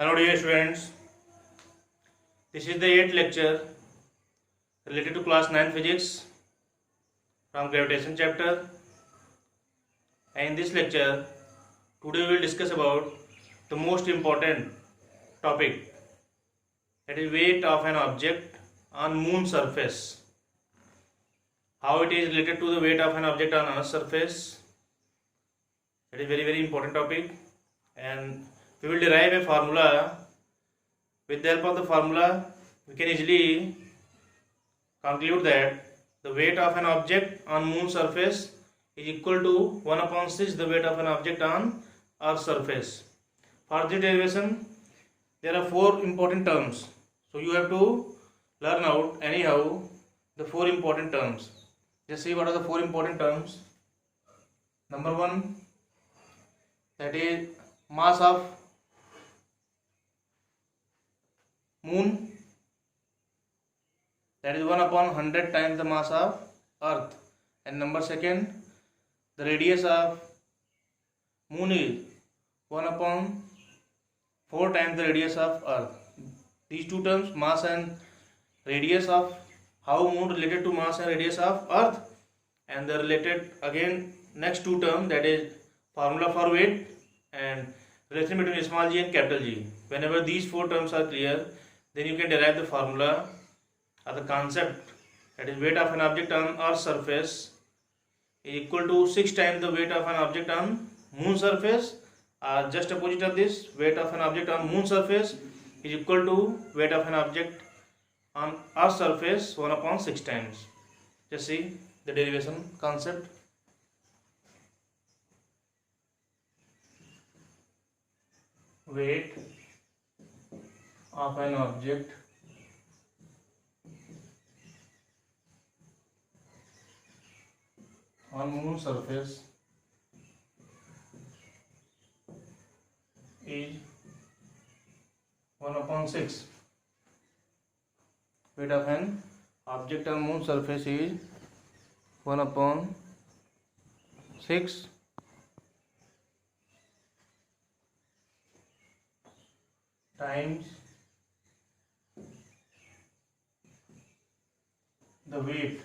Hello dear students, this is the 8th lecture related to class 9 physics from gravitation chapter, and in this lecture today we will discuss about the most important topic, that is weight of an object on moon surface. How it is related to the weight of an object on earth surface. That is very important topic, and we will derive a formula. With the help of the formula we can easily conclude that the weight of an object on moon surface is equal to 1/6 the weight of an object on earth surface. For this derivation there are 4 important terms, so you have to learn out anyhow the 4 important terms. Just see what are the 4 important terms. Number 1, that is mass of moon, that is 1/100 times the mass of earth. And number 2, the radius of moon is 1/4 times the radius of earth. These two terms, mass and radius of how moon related to mass and radius of earth, and the related again next two terms, that is formula for weight and relation between small g and capital G. Whenever these 4 terms are clear, then you can derive the formula or the concept, that is weight of an object on earth surface is equal to 6 times the weight of an object on moon surface. Just opposite of this, weight of an object on moon surface is equal to weight of an object on earth surface 1/6 times. Just see the derivation concept. Weight of an object on moon surface is 1/6. Weight of an object on moon surface is 1/6 times the weight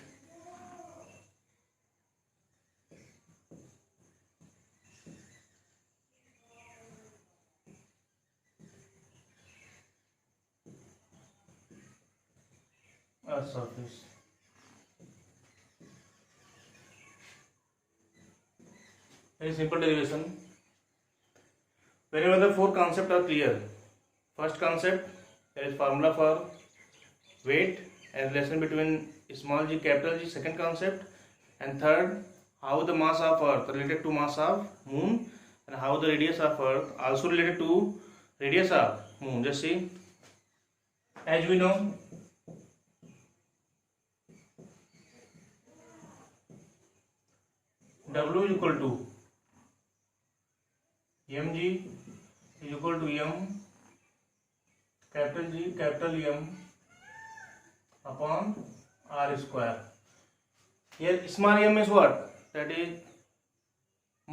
earth surface. Very simple derivation. Wherever the 4 concepts are clear, first concept, there is formula for weight and relation between small g capital G, second concept, and third, how the mass of earth related to mass of moon, and how the radius of earth also related to radius of moon. Just see, as we know, W is equal to mg is equal to m capital G capital M upon r square. Here small m is what? That is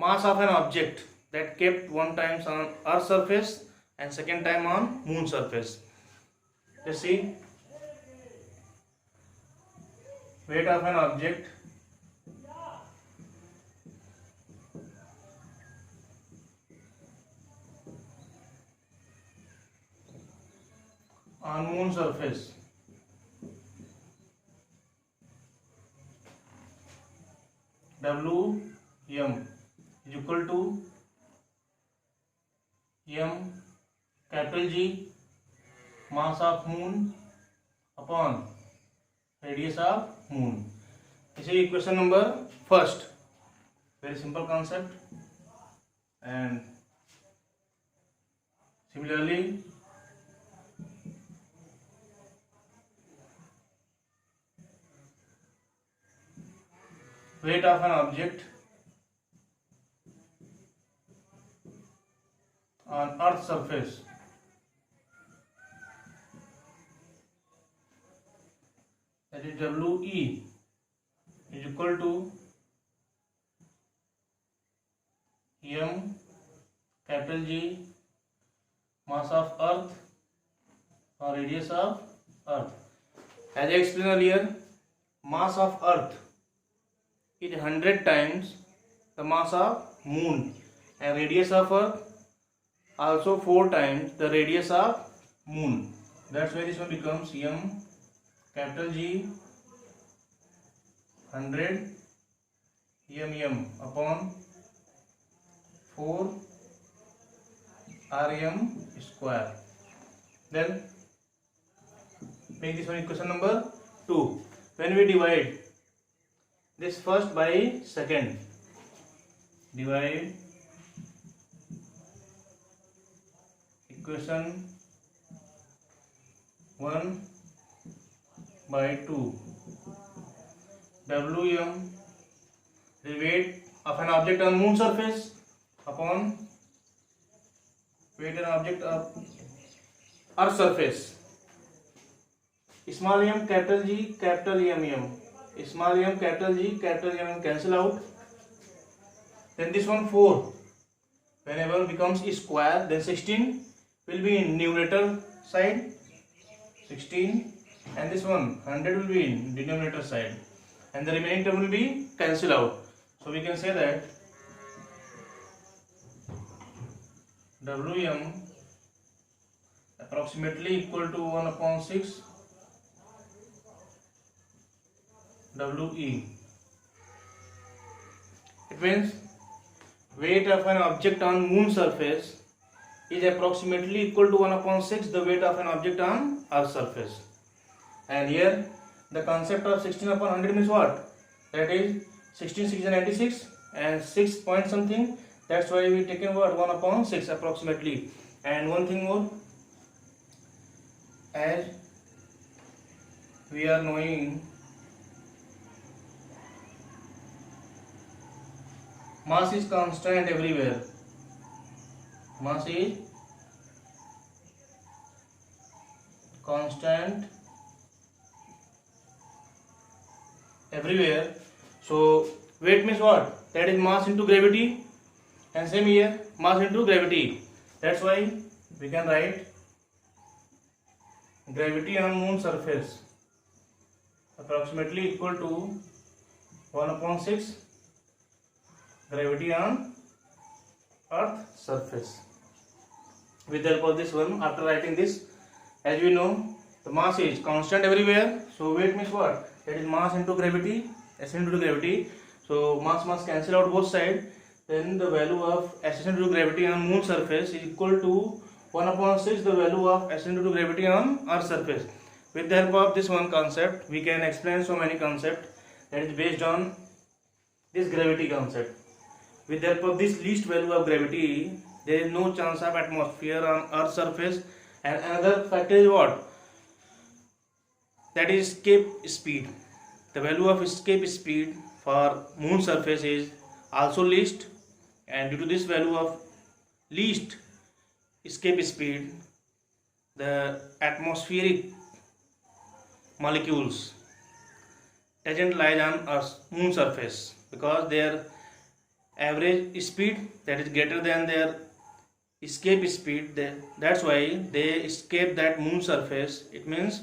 mass of an object that kept one time on earth surface and second time on moon surface. Just see, weight of an object on moon surface W m is equal to m capital G mass of moon upon radius of moon. This is equation number first. Very simple concept. And similarly, weight of an object on earth surface that is WE is equal to m capital G mass of earth or radius of earth. As I explained earlier, mass of earth is 100 times the mass of moon, and radius of earth also 4 times the radius of moon. That's why this one becomes m capital G 100 mm upon 4 rm square. Then make this one equation number 2. When we divide this first by second, divide equation 1 by 2. Wm, the weight of an object on moon surface, upon weight of an object of earth surface. Small m capital G capital M. Small m capital G capital M cancel out. Then this one 4. Whenever it becomes square, then 16 will be in numerator side, 16, and this one 100 will be in denominator side, and the remaining term will be cancelled out. So we can say that Wm approximately equal to 1 upon 6 We. It means weight of an object on moon surface is approximately equal to 1 upon 6 the weight of an object on earth surface. And here the concept of 16 upon 100 means what? That is 16 6 is 96 and 6 point something. That's why we taken what? 1 upon 6 approximately. And one thing more, as we are knowing, mass is constant everywhere. Mass is constant everywhere. So weight means what? That is mass into gravity, and same here, mass into gravity. That's why we can write gravity on moon surface approximately equal to 1 upon 6 gravity on earth surface. With the help of this one, after writing this, as we know, the mass is constant everywhere. So weight means what? That is mass into gravity, S into gravity. So mass cancel out both sides. Then the value of S into gravity on moon surface is equal to 1 upon 6 the value of S into gravity on earth surface. With the help of this one concept, we can explain so many concepts that is based on this gravity concept. With the help of this least value of gravity, there is no chance of atmosphere on earth surface. And another factor is what? That is escape speed. The value of escape speed for moon surface is also least, and due to this value of least escape speed, the atmospheric molecules doesn't lie on Earth's moon surface because their average speed, that is greater than their escape speed. That's why they escape that moon surface. It means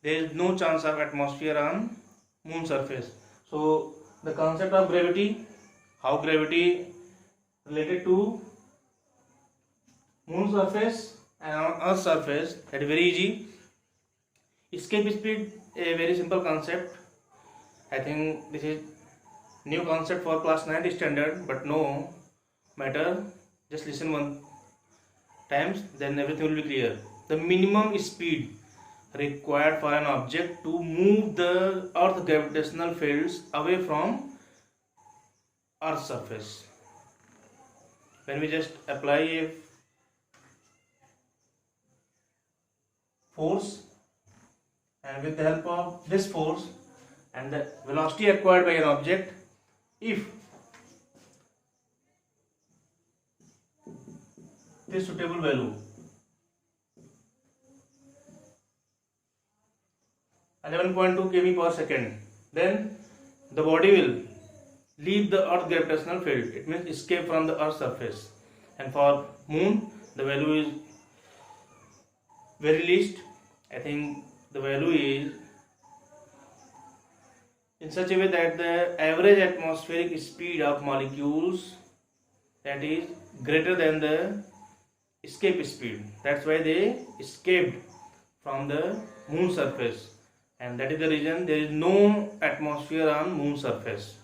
there is no chance of atmosphere on moon surface. So the concept of gravity, how gravity related to moon surface and on earth surface, that is very easy. Escape speed, a very simple concept. I think this is new concept for class 9th standard, but no matter, just listen one times, then everything will be clear. The minimum speed required for an object to move the earth gravitational fields away from earth surface. When we just apply a force, and with the help of this force and the velocity acquired by an object, if this suitable value 11.2 km per second, then the body will leave the earth gravitational field. It means escape from the earth surface. And for moon, the value is very least, I think the value is in such a way that the average atmospheric speed of molecules, that is greater than the escape speed. That's why they escaped from the moon surface, and that is the reason there is no atmosphere on moon surface.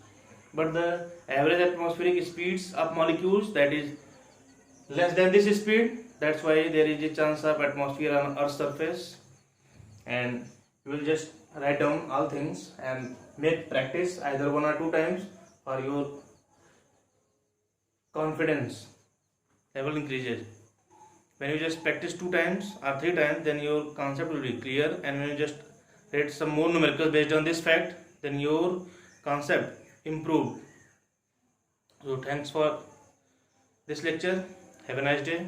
But the average atmospheric speeds of molecules, that is less than this speed, that's why there is a chance of atmosphere on earth's surface. And you will just write down all things and make practice either 1 or 2 times for your confidence level increases. When you just practice 2 times or 3 times, then your concept will be clear, and when you just read some more numericals based on this fact, then your concept improved. So thanks for this lecture. Have a nice day.